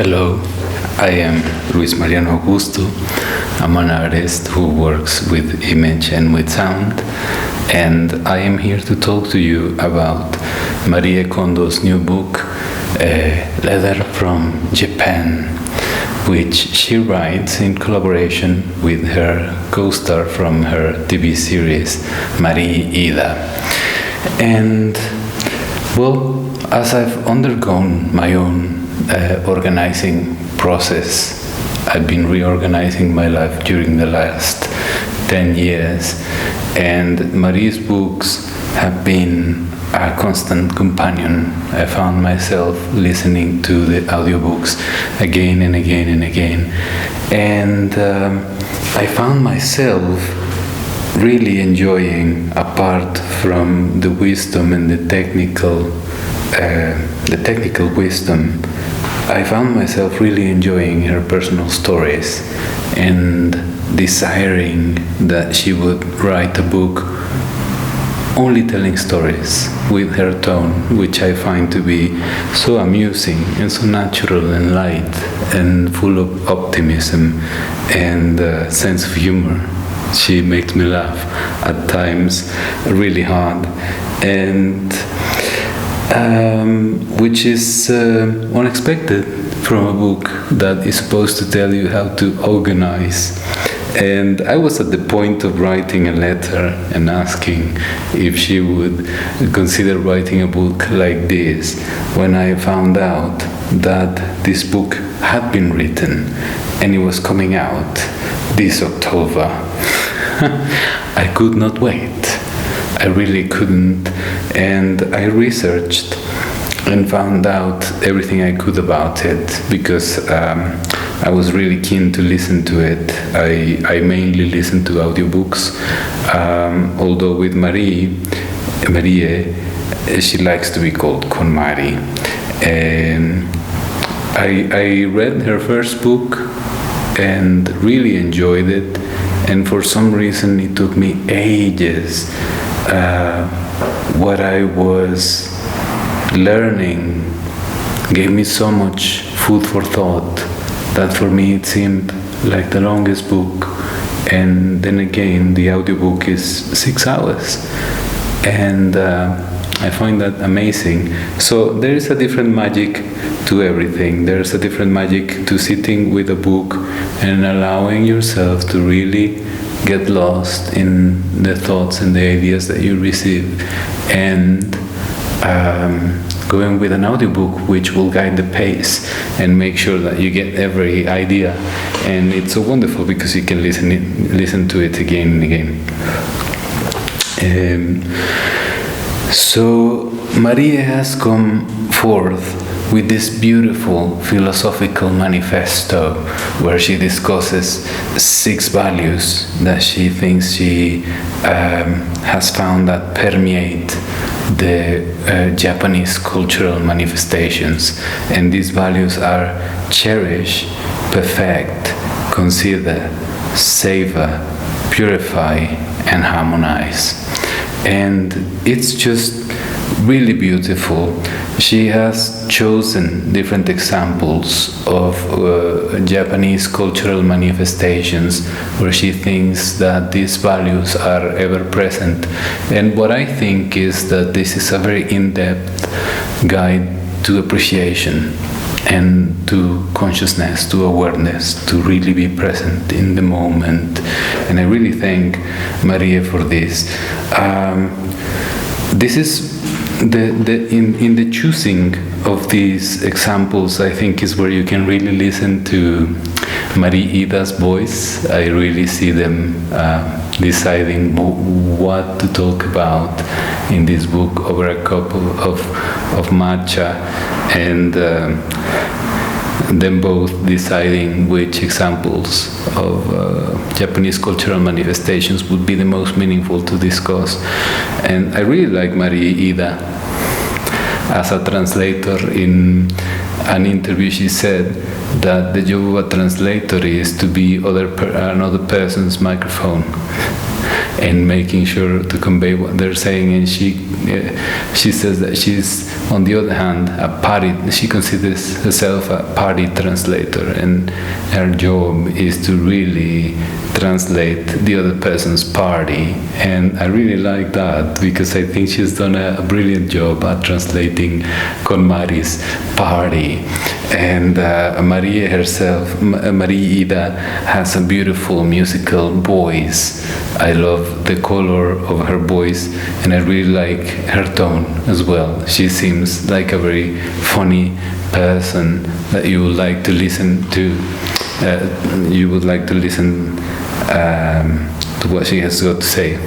Hello, I am Luis Mariano Augusto. I'm an artist who works with image and with sound, and I am here to talk to you about Marie Kondo's new book, A Letter from Japan, which she writes in collaboration with her co-star from her TV series, Marie Iida. And, well, as I've undergone my own organizing process, I've been reorganizing my life during the last 10 years, and Marie's books have been a constant companion. I found myself listening to the audiobooks again and again and again, and I found myself really enjoying, apart from the wisdom and the technical wisdom, I found myself really enjoying her personal stories and desiring that she would write a book only telling stories with her tone, which I find to be so amusing and so natural and light and full of optimism and sense of humor. She makes me laugh at times really hard, and which is unexpected from a book that is supposed to tell you how to organize. And I was at the point of writing a letter and asking if she would consider writing a book like this when I found out that this book had been written and it was coming out this October. I could not wait. I really couldn't, and I researched and found out everything I could about it because I was really keen to listen to it. I mainly listen to audiobooks, although with Marie, she likes to be called KonMari. And I read her first book and really enjoyed it, and for some reason it took me ages. What I was learning gave me so much food for thought that for me it seemed like the longest book, and then again the audiobook is 6 hours, and I find that amazing. So there is a different magic to everything. There's a different magic to sitting with a book and allowing yourself to really get lost in the thoughts and the ideas that you receive, and going with an audiobook which will guide the pace and make sure that you get every idea. And it's so wonderful because you can listen to it again and again. So Marie has come forth with this beautiful philosophical manifesto where she discusses 6 values that she thinks she has found that permeate the Japanese cultural manifestations. And these values are cherish, perfect, consider, savor, purify, and harmonize. And it's just really beautiful. She has chosen different examples of Japanese cultural manifestations where she thinks that these values are ever present. And what I think is that this is a very in-depth guide to appreciation and to consciousness, to awareness, to really be present in the moment. And I really thank Maria for this. This is in the choosing of these examples, I think, is where you can really listen to Marie Iida's voice. I really see them deciding what to talk about in this book over a cup of matcha, and them both deciding which examples of Japanese cultural manifestations would be the most meaningful to discuss. And I really like Marie Iida. As a translator, in an interview she said that the job of a translator is to be another person's microphone. and making sure to convey what they're saying. And she says that she's, on the other hand, she considers herself a party translator, and her job is to really translate the other person's party. And I really like that, because I think she's done a brilliant job at translating KonMari's party. And Marie herself, Marie Iida, has a beautiful musical voice. I love the color of her voice, and I really like her tone as well. She seems like a very funny person that you would like to listen to. You would like to listen to what she has got to say.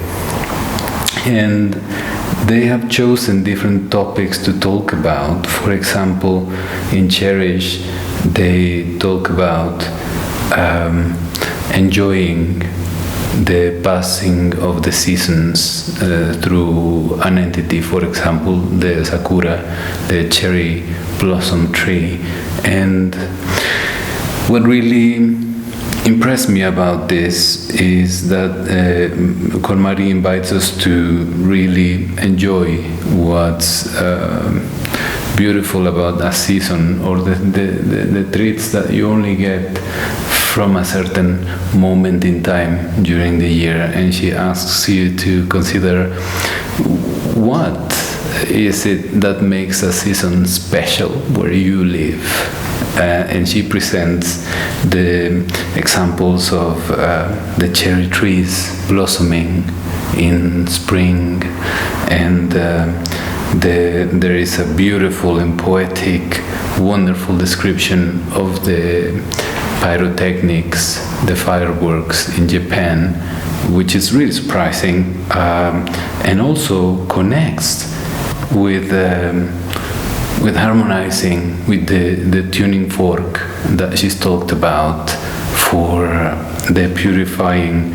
And they have chosen different topics to talk about. For example, in Cherish, they talk about enjoying the passing of the seasons through an entity, for example, the sakura, the cherry blossom tree. And what really impressed me about this is that KonMari invites us to really enjoy what's beautiful about a season, or the treats that you only get from a certain moment in time during the year. And she asks you to consider what is it that makes a season special where you live. And she presents the examples of the cherry trees blossoming in spring, and there is a beautiful and poetic, wonderful description of the pyrotechnics, the fireworks in Japan, which is really surprising, and also connects with harmonizing with the tuning fork that she's talked about for the purifying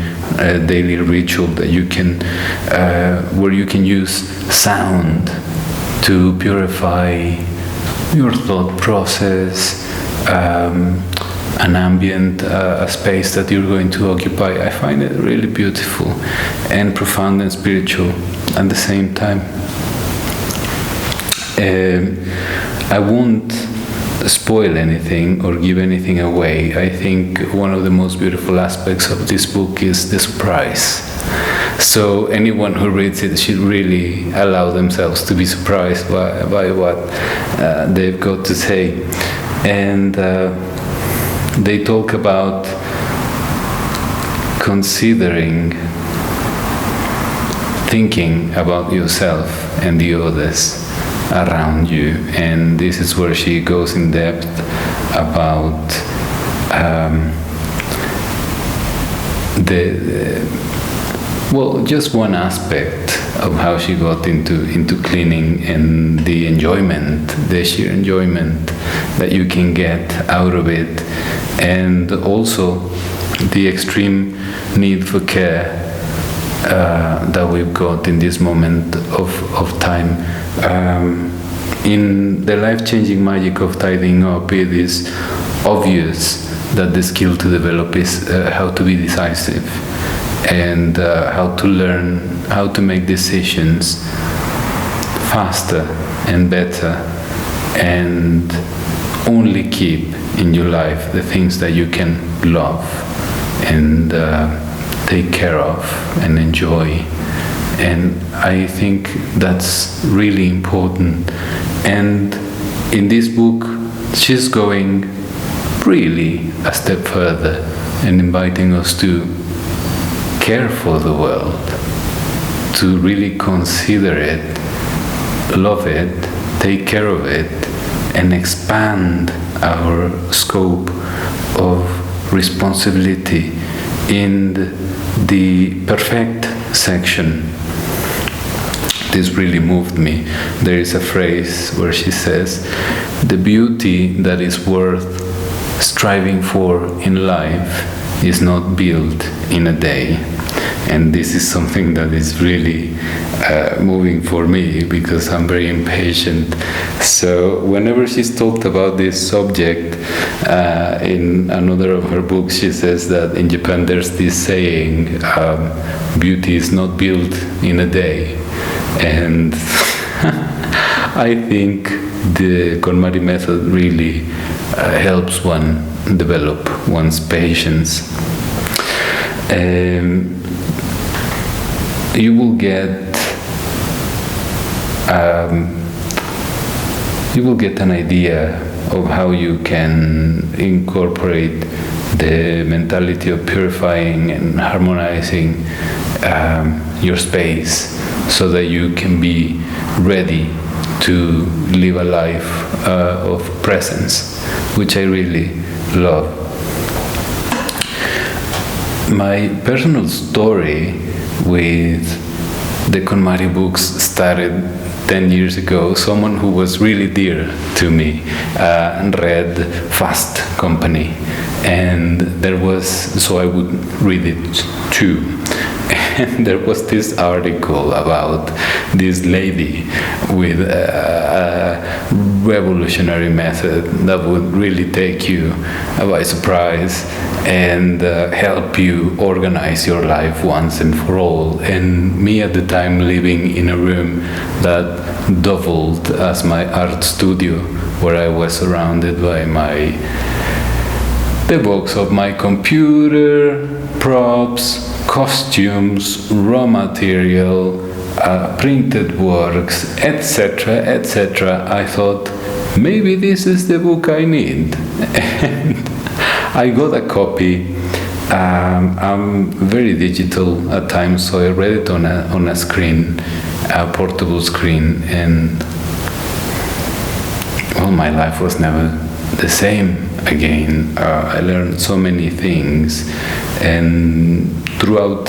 daily ritual that you can, where you can use sound to purify your thought process, an ambient space that you're going to occupy. I find it really beautiful and profound and spiritual at the same time. I won't spoil anything or give anything away. I think one of the most beautiful aspects of this book is the surprise. So anyone who reads it should really allow themselves to be surprised by what they've got to say. And they talk about considering, thinking about yourself and the others around you. And this is where she goes in depth about just one aspect of how she got into cleaning, and the enjoyment, the sheer enjoyment that you can get out of it, and also the extreme need for care that we've got in this moment of time. In the life-changing magic of tidying up, it is obvious that the skill to develop is how to be decisive, and how to learn how to make decisions faster and better, and only keep in your life the things that you can love and take care of and enjoy. And I think that's really important. And in this book, she's going really a step further and inviting us to care for the world, to really consider it, love it, take care of it, and expand our scope of responsibility in the perfect section. This really moved me. There is a phrase where she says, "The beauty that is worth striving for in life is not built in a day." And this is something that is really moving for me, because I'm very impatient. So whenever she's talked about this subject in another of her books, she says that in Japan there's this saying, beauty is not built in a day. And I think the KonMari method really helps one develop one's patience. You will get an idea of how you can incorporate the mentality of purifying and harmonizing your space, so that you can be ready to live a life of presence, which I really love. My personal story with the KonMari books started 10 years ago. Someone who was really dear to me read Fast Company, and so I would read it too. And there was this article about this lady with a revolutionary method that would really take you by surprise and help you organize your life once and for all. And me at the time living in a room that doubled as my art studio, where I was surrounded by the box of my computer, props, costumes, raw material, printed works, etc., etc. I thought, maybe this is the book I need. And I got a copy. I'm very digital at times, so I read it on a screen, a portable screen, and well, my life was never the same again. I learned so many things, and throughout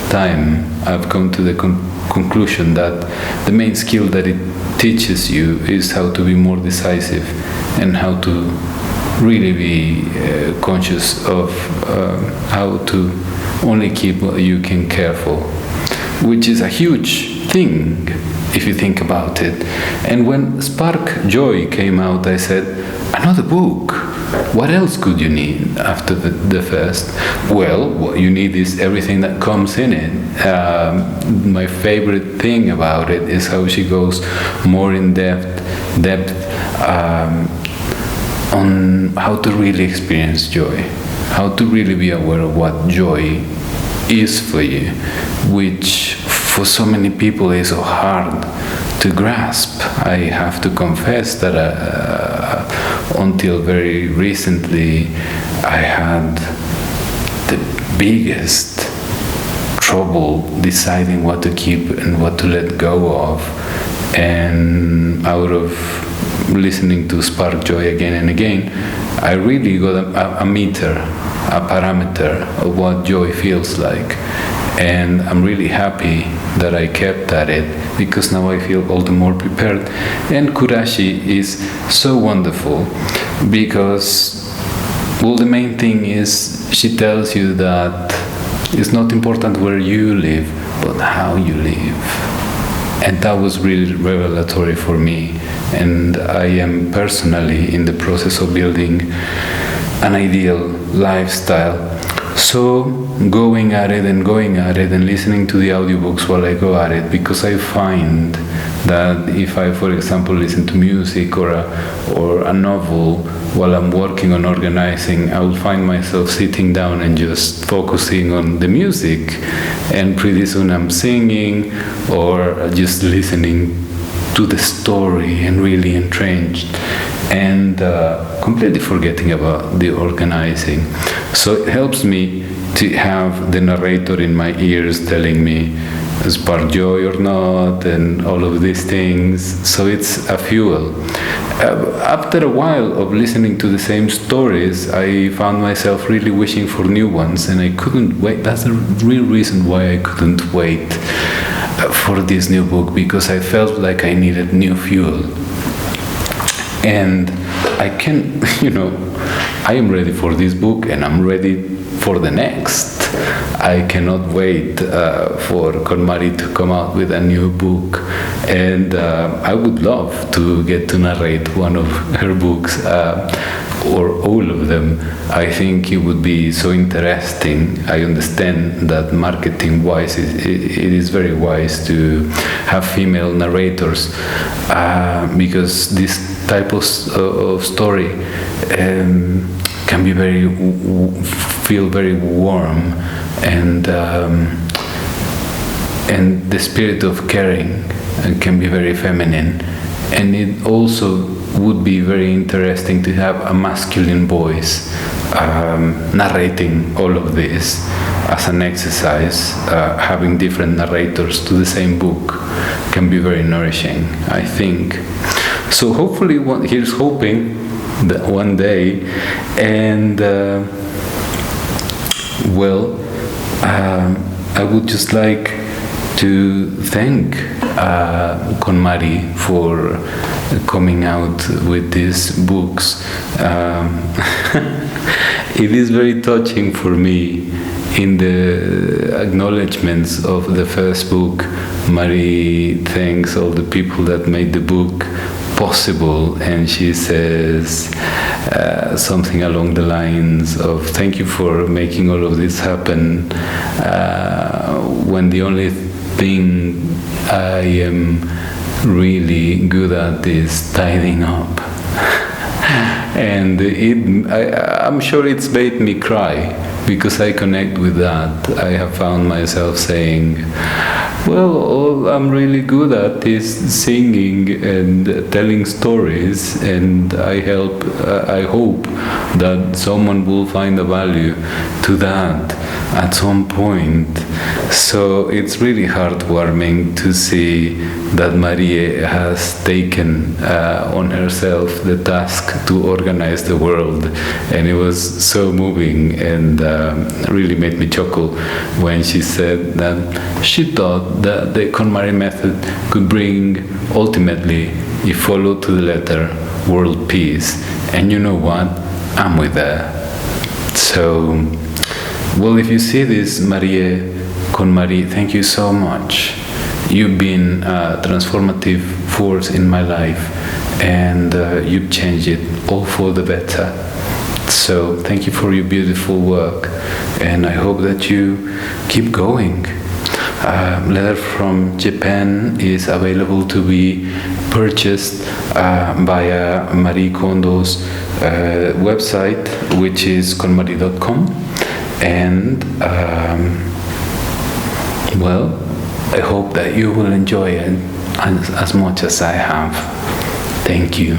time I've come to the conclusion that the main skill that it teaches you is how to be more decisive and how to really be conscious of how to only keep what you can care for, which is a huge thing if you think about it. And when Spark Joy came out, I said, another book. What else could you need after the first? Well, what you need is everything that comes in it. My favorite thing about it is how she goes more in depth on how to really experience joy, how to really be aware of what joy is for you, which for so many people is so hard to grasp. I have to confess that until very recently I had the biggest trouble deciding what to keep and what to let go of. And out of listening to Spark Joy again and again, I really got a meter, a parameter of what joy feels like. And I'm really happy that I kept at it, because now I feel all the more prepared. And Kurashi is so wonderful because, well, the main thing is she tells you that it's not important where you live, but how you live. And that was really revelatory for me. And I am personally in the process of building an ideal lifestyle. So going at it and listening to the audiobooks while I go at it, because I find that if I, for example, listen to music or a novel while I'm working on organizing, I will find myself sitting down and just focusing on the music, and pretty soon I'm singing or just listening to the story and really entrenched, and completely forgetting about the organizing. So it helps me to have the narrator in my ears telling me spark joy or not, and all of these things. So it's a fuel. After a while of listening to the same stories, I found myself really wishing for new ones, and I couldn't wait. That's the real reason why I couldn't wait for this new book, because I felt like I needed new fuel. And I can, I am ready for this book, and I'm ready for the next. I cannot wait for KonMari to come out with a new book, and I would love to get to narrate one of her books, or all of them. I think it would be so interesting. I understand that marketing-wise, it is very wise to have female narrators, because this type of story can be feel very warm, and the spirit of caring can be very feminine. And it also would be very interesting to have a masculine voice narrating all of this as an exercise. Having different narrators to the same book can be very nourishing, I think. So hopefully, here's hoping that one day. And I would just like to thank KonMari for coming out with these books. It is very touching for me. In the acknowledgements of the first book, Marie thanks all the people that made the book possible, and she says something along the lines of, thank you for making all of this happen, when the only thing I am really good at is tidying up. And I'm sure it's made me cry, because I connect with that. I have found myself saying, well, all I'm really good at is singing and telling stories, and I hope that someone will find a value to that at some point. So it's really heartwarming to see that Marie has taken on herself the task to organize the world, and it was so moving, and really made me chuckle when she said that she thought that the KonMari method could bring, ultimately, if followed to the letter, world peace. And you know what? I'm with her. So, well, if you see this, KonMari, thank you so much. You've been a transformative force in my life, and you've changed it all for the better. So thank you for your beautiful work, and I hope that you keep going. Letter from Japan is available to be purchased via Marie Kondo's website, which is KonMari.com. And I hope that you will enjoy it as much as I have. Thank you.